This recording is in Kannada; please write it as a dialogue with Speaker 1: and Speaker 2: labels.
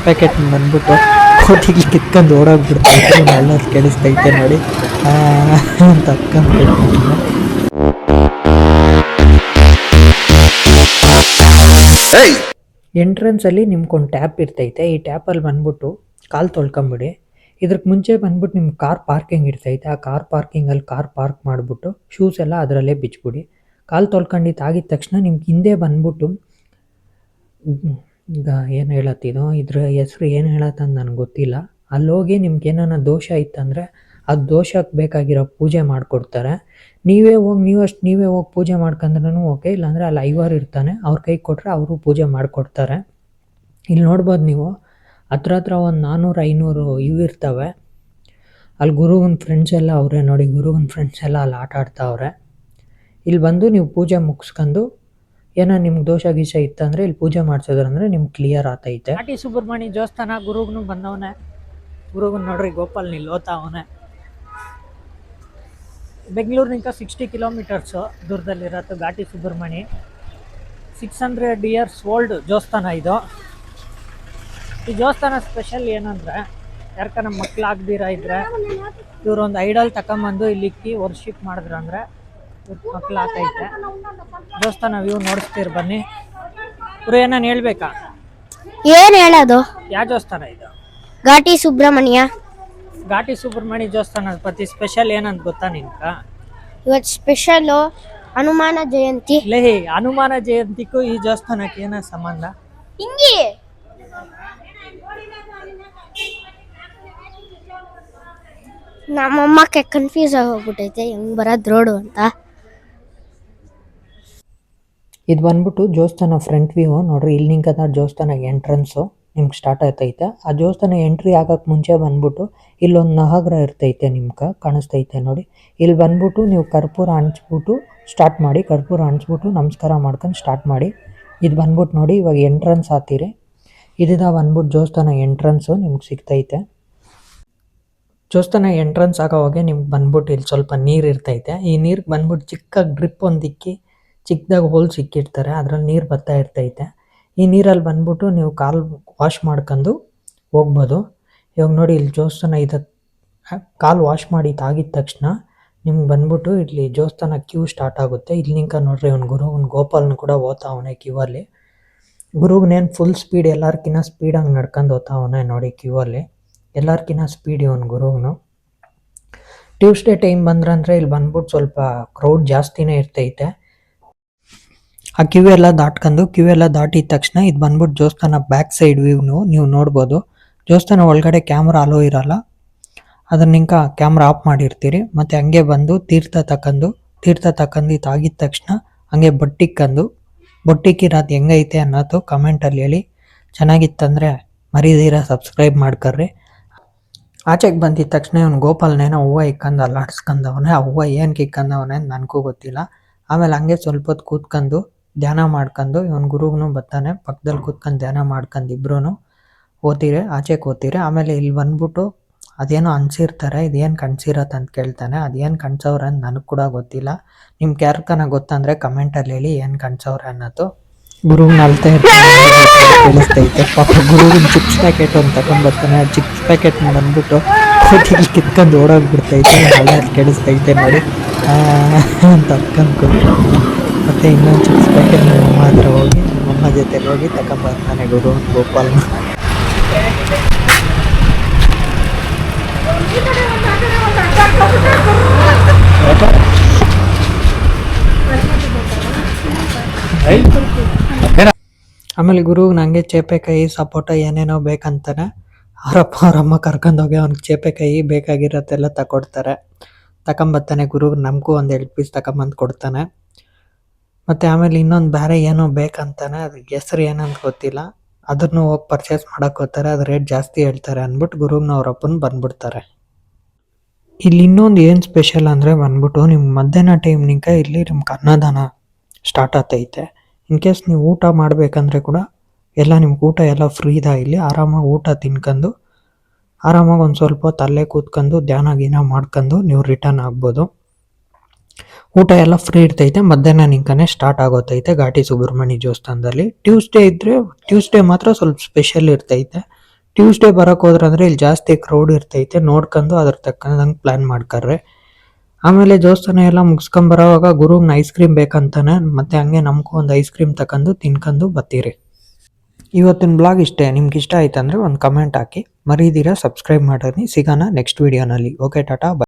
Speaker 1: ಪ್ಯಾಕೆಟ್ ಬಂದ್ಬಿಟ್ಟು ಕೋಟಿಗೆ ಕಿತ್ಕೊಂಡು ಓಡೋಗ್ಬಿಡ್ತೈತೆ. ಎಲ್ಲ ಕೇಳಿಸ್ತೈತೆ ನೋಡಿ ಅಂತ ಅಕ್ಕಂದ್ಬಿಟ್ಟು. ಎಂಟ್ರೆನ್ಸಲ್ಲಿ ನಿಮ್ಗೊಂದು ಟ್ಯಾಪ್ ಇರ್ತೈತೆ. ಈ ಟ್ಯಾಪಲ್ಲಿ ಬಂದ್ಬಿಟ್ಟು ಕಾಲು ತೊಳ್ಕೊಂಬಿಡಿ. ಇದ್ರಕ್ಕೆ ಮುಂಚೆ ಬಂದ್ಬಿಟ್ಟು ನಿಮ್ಮ ಕಾರ್ ಪಾರ್ಕಿಂಗ್ ಇರ್ತೈತೆ. ಆ ಕಾರ್ ಪಾರ್ಕಿಂಗಲ್ಲಿ ಕಾರ್ ಪಾರ್ಕ್ ಮಾಡಿಬಿಟ್ಟು ಶೂಸ್ ಎಲ್ಲ ಅದರಲ್ಲೇ ಬಿಚ್ಬಿಡಿ. ಕಾಲು ತೊಳ್ಕೊಂಡಿದ್ದು ಆಗಿದ ತಕ್ಷಣ ನಿಮ್ಗೆ ಹಿಂದೆ ಬಂದ್ಬಿಟ್ಟು ಈಗ ಏನು ಹೇಳತ್ತಿದೋ ಇದ್ರ ಹೆಸ್ರು ಏನು ಹೇಳತ್ತಂದು ನನಗೆ ಗೊತ್ತಿಲ್ಲ. ಅಲ್ಲೋಗಿ ನಿಮ್ಗೆ ಏನಾನ ದೋಷ ಇತ್ತಂದರೆ ಆ ದೋಷಕ್ಕೆ ಬೇಕಾಗಿರೋ ಪೂಜೆ ಮಾಡಿಕೊಡ್ತಾರೆ. ನೀವೇ ಹೋಗಿ ಪೂಜೆ ಮಾಡ್ಕೊಂಡ್ರೂ ಓಕೆ, ಇಲ್ಲಾಂದರೆ ಅಲ್ಲಿ ಐವಾರು ಇರ್ತಾನೆ, ಅವ್ರ ಕೈಗೆ ಕೊಟ್ಟರೆ ಅವರು ಪೂಜೆ ಮಾಡಿಕೊಡ್ತಾರೆ. ಇಲ್ಲಿ ನೋಡ್ಬೋದು ನೀವು ಹತ್ರ ಒಂದು 400-500 ಇವು ಇರ್ತವೆ. ಅಲ್ಲಿ ಗುರುವಿನ ಫ್ರೆಂಡ್ಸ್ ಎಲ್ಲ ಅವರೇ ನೋಡಿ, ಗುರುವಿನ ಫ್ರೆಂಡ್ಸ್ ಎಲ್ಲ ಅಲ್ಲಿ ಆಟ ಆಡ್ತಾವ್ರೆ. ಇಲ್ಲಿ ಬಂದು ನೀವು ಪೂಜೆ ಮುಗಿಸ್ಕೊಂಡು ಏನೋ ನಿಮ್ಗೆ ದೋಷ ಗೀಷ ಇತ್ತಂದರೆ ಇಲ್ಲಿ ಪೂಜೆ ಮಾಡಿಸೋದ್ರಂದ್ರೆ ನಿಮ್ಗೆ ಕ್ಲಿಯರ್ ಆಗ್ತೈತೆ. ಘಾಟಿ ಸುಬ್ರಹ್ಮಣ್ಯ ದೇವಸ್ಥಾನ ಗುರುಗೂ ಬಂದವನೇ. ಗುರುಗೂ ನೋಡ್ರಿ ಗೋಪಾಲ್ ನಿಲ್ಲೋತಾವನೆ. ಬೆಂಗಳೂರಿನಿಂದ 60 ಕಿಲೋಮೀಟರ್ಸು ದೂರದಲ್ಲಿರತ್ತೆ ಘಾಟಿ ಸುಬ್ರಹ್ಮಣ್ಯ. 600 ಇಯರ್ಸ್ ಓಲ್ಡ್ ದೇವಸ್ಥಾನ ಇದು. ಈ ದೇವಸ್ಥಾನ ಸ್ಪೆಷಲ್ ಏನಂದರೆ ಯಾರ್ಕ ನಮ್ಮ ಮಕ್ಳು ಆಗದಿರ ಇದ್ದರೆ ಇವರೊಂದು ಐಡಲ್ ತಗೊಂಬಂದು ಇಲ್ಲಿಕ್ಕಿ ವರ್ಷಿಪ್ ಮಾಡಿದ್ರಂದ್ರೆ ಇವ್ರ ಮಕ್ಳು ಆಗ್ತೈತೆ. ದೇವಸ್ಥಾನ ವ್ಯೂ ನೋಡಿಸ್ತೀರಿ ಬನ್ನಿ. ಇವ್ರು ಏನಾನು ಹೇಳ್ಬೇಕಾ?
Speaker 2: ಏನು ಹೇಳೋದು?
Speaker 1: ಯಾವ ದೇವಸ್ಥಾನ ಇದು?
Speaker 2: ಘಾಟಿ ಸುಬ್ರಹ್ಮಣ್ಯ.
Speaker 1: ಘಾಟಿ ಸುಬ್ರಹ್ಮಣ್ಯ ದೇವಸ್ಥಾನ ಪ್ರತಿ ಸ್ಪೆಷಲ್ ಏನಂತ ಗೊತ್ತಾ ನಿನ್ಕ?
Speaker 2: ಇವತ್ತು ಸ್ಪೆಷಲು ಹನುಮಾನ ಜಯಂತಿ.
Speaker 1: ಹನುಮಾನ ಜಯಂತಿಗೂ ಈ ದೇವಸ್ಥಾನಕ್ಕೆ ಏನ ಸಂಬಂಧ?
Speaker 2: ಹಿಂಗೆ ನಮ್ಮಮ್ಮಕ್ಕೆ ಕನ್ಫ್ಯೂಸ್ ಆಗಿ ಹೋಗ್ಬಿಟ್ಟೈತೆ ಹೆಂಗ್ ಬರೋದು ರೋಡು ಅಂತ.
Speaker 1: ಇದು ಬಂದ್ಬಿಟ್ಟು ದೇವಸ್ಥಾನ ಫ್ರಂಟ್ ವ್ಯೂ ನೋಡ್ರಿ. ಇಲ್ಲಿ ನಿಂಕದ ದೇವಸ್ಥಾನ ಎಂಟ್ರೆನ್ಸು ನಿಮ್ಗೆ ಸ್ಟಾರ್ಟ್ ಆಯ್ತೈತೆ. ಆ ದೇವಸ್ಥಾನ ಎಂಟ್ರಿ ಆಗಕ್ಕೆ ಮುಂಚೆ ಬಂದ್ಬಿಟ್ಟು ಇಲ್ಲೊಂದು ನವಗ್ರ ಇರ್ತೈತೆ, ನಿಮ್ಗೆ ಕಾಣಿಸ್ತೈತೆ ನೋಡಿ. ಇಲ್ಲಿ ಬಂದ್ಬಿಟ್ಟು ನೀವು ಕರ್ಪೂರ ಹಂಚ್ಬಿಟ್ಟು ಸ್ಟಾರ್ಟ್ ಮಾಡಿ. ಕರ್ಪೂರ ಹಂಚ್ಬಿಟ್ಟು ನಮಸ್ಕಾರ ಮಾಡ್ಕೊಂಡು ಸ್ಟಾರ್ಟ್ ಮಾಡಿ. ಇದು ಬಂದ್ಬಿಟ್ಟು ನೋಡಿ ಇವಾಗ ಎಂಟ್ರೆನ್ಸ್ ಆಗ್ತೀರಿ. ಇದಿದ ಬಂದ್ಬಿಟ್ಟು ದೇವಸ್ಥಾನ ಎಂಟ್ರೆನ್ಸು ನಿಮ್ಗೆ ಸಿಗ್ತೈತೆ. ದೇವಸ್ಥಾನ ಎಂಟ್ರೆನ್ಸ್ ಆಗೋವಾಗೆ ನಿಮ್ಗೆ ಬಂದ್ಬಿಟ್ಟು ಇಲ್ಲಿ ಸ್ವಲ್ಪ ನೀರು ಇರ್ತೈತೆ. ಈ ನೀರಿಗೆ ಬಂದ್ಬಿಟ್ಟು ಚಿಕ್ಕ ಡ್ರಿಪ್ ಒಂದು ಇಕ್ಕಿ ಚಿಕ್ಕದಾಗಿ ಹೋಲ್ ಸಿಕ್ಕಿರ್ತಾರೆ, ಅದ್ರಲ್ಲಿ ನೀರು ಬರ್ತಾ ಇರ್ತೈತೆ. ಈ ನೀರಲ್ಲಿ ಬಂದ್ಬಿಟ್ಟು ನೀವು ಕಾಲು ವಾಶ್ ಮಾಡ್ಕೊಂಡು ಹೋಗ್ಬೋದು. ಇವಾಗ ನೋಡಿ ಇಲ್ಲಿ ದೇವಸ್ಥಾನ ಕಾಲು ವಾಶ್ ಮಾಡಿ ತಾಗಿದ ತಕ್ಷಣ ನಿಮ್ಗೆ ಬಂದ್ಬಿಟ್ಟು ಇಲ್ಲಿ ದೇವಸ್ಥಾನ ಕ್ಯೂ ಸ್ಟಾರ್ಟ್ ಆಗುತ್ತೆ. ಇಲ್ಲಿ ನಿಂಕ ನೋಡ್ರಿ ಅವ್ನು ಗುರುವನ್ ಗೋಪಾಲ್ನ ಕೂಡ ಓದ್ತಾವನೆ ಕ್ಯೂ ಅಲ್ಲಿ. ಗುರುಗನೇನು ಫುಲ್ ಸ್ಪೀಡ್ ಎಲ್ಲರ್ಕಿನ್ನ ಸ್ಪೀಡಾಗಿ ನಡ್ಕೊಂಡು ಹೋಗ್ತಾವನೆ ನೋಡಿ ಕ್ಯೂ ಅಲ್ಲಿ. ಎಲ್ಲರ್ಕಿನ್ನ ಸ್ಪೀಡ್ ಇವನು ಗುರುವನು. ಟ್ಯೂಸ್ಡೇ ಟೈಮ್ ಬಂದ್ರಂದ್ರೆ ಇಲ್ಲಿ ಬಂದ್ಬಿಟ್ಟು ಸ್ವಲ್ಪ ಕ್ರೌಡ್ ಜಾಸ್ತಿನೇ ಇರ್ತೈತೆ. ಆ ಕ್ಯೂ ಎಲ್ಲ ದಾಟಿದ ತಕ್ಷಣ ಇದು ಬಂದ್ಬಿಟ್ಟು ದೇವಸ್ಥಾನ ಬ್ಯಾಕ್ ಸೈಡ್ ವ್ಯೂನು ನೀವು ನೋಡ್ಬೋದು. ದೇವಸ್ಥಾನ ಒಳಗಡೆ ಕ್ಯಾಮ್ರಾ ಅಲೋ ಇರಲ್ಲ, ಅದನ್ನ ನಿಂಕ ಕ್ಯಾಮ್ರಾ ಆಫ್ ಮಾಡಿರ್ತೀರಿ. ಮತ್ತು ಹಂಗೆ ಬಂದು ತೀರ್ಥ ತಕ್ಕಂದು ಇದಾಗಿದ ತಕ್ಷಣ ಹಂಗೆ ಬೊಟ್ಟಿಕ್ಕಿರೋದು ಹೆಂಗೈತೆ ಅನ್ನೋದು ಕಮೆಂಟಲ್ಲಿ ಹೇಳಿ. ಚೆನ್ನಾಗಿತ್ತಂದರೆ ಮರೀದಿರ ಸಬ್ಸ್ಕ್ರೈಬ್ ಮಾಡ್ಕರ್ರಿ. ಆಚೆಗೆ ಬಂದಿದ್ದ ತಕ್ಷಣ ಇವನು ಗೋಪಾಲ್ನೇನೋ ಹೂವು ಇಕ್ಕಂದು ಅಲ್ಲಾಡ್ಸ್ಕೊಂಡವನೆ. ಆ ಹೂವು ಏನಕ್ಕೆ ಇಕ್ಕಂದವನೆ ಅಂತ ನನಗೂ ಗೊತ್ತಿಲ್ಲ. ಆಮೇಲೆ ಹಂಗೆ ಸ್ವಲ್ಪ ಹೊತ್ತು ಕೂತ್ಕೊಂಡು ಧ್ಯಾನ ಮಾಡ್ಕೊಂಡು ಇವನು ಗುರುಗೂ ಬರ್ತಾನೆ. ಪಕ್ಕದಲ್ಲಿ ಕೂತ್ಕೊಂಡು ಧ್ಯಾನ ಮಾಡ್ಕೊಂಡು ಇಬ್ರು ಆಚೆಗೆ ಓದ್ತೀರಿ. ಆಮೇಲೆ ಇಲ್ಲಿ ಬಂದ್ಬಿಟ್ಟು ಅದೇನೋ ಅನ್ಸಿರ್ತಾರೆ, ಇದೇನು ಕಣ್ಸಿರತ್ತೆ ಅಂತ ಕೇಳ್ತಾನೆ. ಅದೇನು ಕಣ್ಸವ್ರೆ ಅಂತ ನನಗೆ ಕೂಡ ಗೊತ್ತಿಲ್ಲ. ನಿಮ್ಗೆ ಯಾರ್ಕನ ಗೊತ್ತಂದರೆ ಕಮೆಂಟಲ್ಲಿ ಹೇಳಿ ಏನು ಕಣ್ಸವ್ರೆ ಅನ್ನೋದು. ಗುರುವಿನ ಅಳ್ತಾ ಕೇಳಿಸ್ತೈತೆ. ಪಾಪ ಗುರುವಿನ ಚಿಪ್ಸ್ ಪ್ಯಾಕೆಟ್ ಒಂದು ತಗೊಂಡ್ಬರ್ತಾನೆ. ಆ ಚಿಪ್ಸ್ ಪ್ಯಾಕೆಟ್ ಬಂದ್ಬಿಟ್ಟು ಕೋಟಿಗೆ ಕಿತ್ಕೊಂಡು ಓಡೋಗ್ಬಿಡ್ತೈತೆ. ಎಲ್ಲ ಕೇಳಿಸ್ತೈತೆ ನೋಡಿ ಅಂತ ಅಕ್ಕಂದ್ಕೊಂಡು. ಮತ್ತು ಇನ್ನೊಂದು ಚಿಪ್ಸ್ ಪ್ಯಾಕೆಟ್ ನಮ್ಮಮ್ಮ ಹತ್ರ ಹೋಗಿ ನಮ್ಮಮ್ಮ ಜೊತೆಲಿ ಹೋಗಿ ತಗೊಂಡ್ಬರ್ತಾನೆ ಗುರುವಿನ ಗೋಪಾಲ್ನ. ಆಮೇಲೆ ಗುರುಗೆ ನನಗೆ ಚೇಪೆಕಾಯಿ ಸಪೋಟ ಏನೇನೋ ಬೇಕಂತಾನೆ. ಅವರಮ್ಮ ಕರ್ಕೊಂಡೋಗಿ ಅವ್ನಿಗೆ ಚೇಪೆಕಾಯಿ ಬೇಕಾಗಿರತ್ತೆಲ್ಲ ತಗೊಂಬರ್ತಾನೆ. ಗುರುಗೆ ನಮಗೂ ಒಂದು 2 ಪೀಸ್ ತಗೊಂಬಂದು ಕೊಡ್ತಾನೆ. ಮತ್ತು ಆಮೇಲೆ ಇನ್ನೊಂದು ಬೇರೆ ಏನೋ ಬೇಕಂತಾನೆ, ಅದಕ್ಕೆ ಹೆಸ್ರು ಏನಂತ ಗೊತ್ತಿಲ್ಲ. ಅದನ್ನು ಹೋಗಿ ಪರ್ಚೇಸ್ ಮಾಡೋಕೆ ಹೋಗ್ತಾರೆ. ಅದು ರೇಟ್ ಜಾಸ್ತಿ ಹೇಳ್ತಾರೆ ಅಂದ್ಬಿಟ್ಟು ಗುರುಗ್ನ ಅವ್ರ ಅಪ್ಪನ ಬಂದ್ಬಿಡ್ತಾರೆ. ಇಲ್ಲಿ ಇನ್ನೊಂದು ಏನು ಸ್ಪೆಷಲ್ ಅಂದರೆ ಬಂದ್ಬಿಟ್ಟು ನಿಮ್ಮ ಮಧ್ಯಾಹ್ನ ಟೈಮ್ನಿಂಕ ಇಲ್ಲಿ ನಿಮ್ಗೆ ಅನ್ನದಾನ ಸ್ಟಾರ್ಟ್ ಆಗ್ತೈತೆ. ಇನ್ ಕೇಸ್ ನೀವು ಊಟ ಮಾಡಬೇಕಂದ್ರೆ ಕೂಡ ಎಲ್ಲ ನಿಮ್ಗೆ ಊಟ ಎಲ್ಲ ಫ್ರೀ ಇದೆ. ಇಲ್ಲಿ ಆರಾಮಾಗಿ ಊಟ ತಿನ್ಕೊಂಡು ಆರಾಮಾಗಿ ಒಂದು ಸ್ವಲ್ಪ ಹೊತ್ತು ಅಲ್ಲೇ ಕೂತ್ಕೊಂಡು ಧ್ಯಾನ ಗೀನ ಮಾಡ್ಕೊಂಡು ನೀವು ರಿಟರ್ನ್ ಆಗ್ಬೋದು. ಊಟ ಎಲ್ಲ ಫ್ರೀ ಇರ್ತೈತೆ. ಮಧ್ಯಾಹ್ನ ನಿಂಕನೇ ಸ್ಟಾರ್ಟ್ ಆಗೋತೈತೆ ಘಾಟಿ ಸುಬ್ರಹ್ಮಣ್ಯ ದೇವಸ್ಥಾನದಲ್ಲಿ. ಟ್ಯೂಸ್ಡೇ ಮಾತ್ರ ಸ್ವಲ್ಪ ಸ್ಪೆಷಲ್ ಇರ್ತೈತೆ. ಟ್ಯೂಸ್ಡೇ ಬರೋಕೆ ಹೋದ್ರಂದ್ರೆ ಇಲ್ಲಿ ಜಾಸ್ತಿ ಕ್ರೌಡ್ ಇರ್ತೈತೆ, ನೋಡ್ಕೊಂಡು ಅದ್ರ ತಕ್ಕಂಗೆ ಪ್ಲ್ಯಾನ್ ಮಾಡ್ಕರ್ರೆ. ಆಮೇಲೆ ದೇವಸ್ಥಾನ ಎಲ್ಲ ಮುಗಿಸ್ಕೊಂಬರೋವಾಗ ಗುರುಂಗೆ ಐಸ್ ಕ್ರೀಮ್ ಬೇಕಂತಾನೆ, ಮತ್ತೆ ಹಂಗೆ ನಮಗೂ ಒಂದು ಐಸ್ ಕ್ರೀಮ್ ತಗೊಂಡು ತಿನ್ಕೊಂಡು ಬರ್ತೀರಿ. ಇವತ್ತಿನ ಬ್ಲಾಗ್ ಇಷ್ಟೇ. ನಿಮ್ಗೆ ಇಷ್ಟ ಆಯ್ತಂದ್ರೆ ಒಂದು ಕಮೆಂಟ್ ಹಾಕಿ, ಮರೀದಿರ ಸಬ್ಸ್ಕ್ರೈಬ್ ಮಾಡೋನಿ. ಸಿಗೋಣ ನೆಕ್ಸ್ಟ್ ವಿಡಿಯೋನಲ್ಲಿ. ಓಕೆ, ಟಾಟಾ, ಬಾಯ್.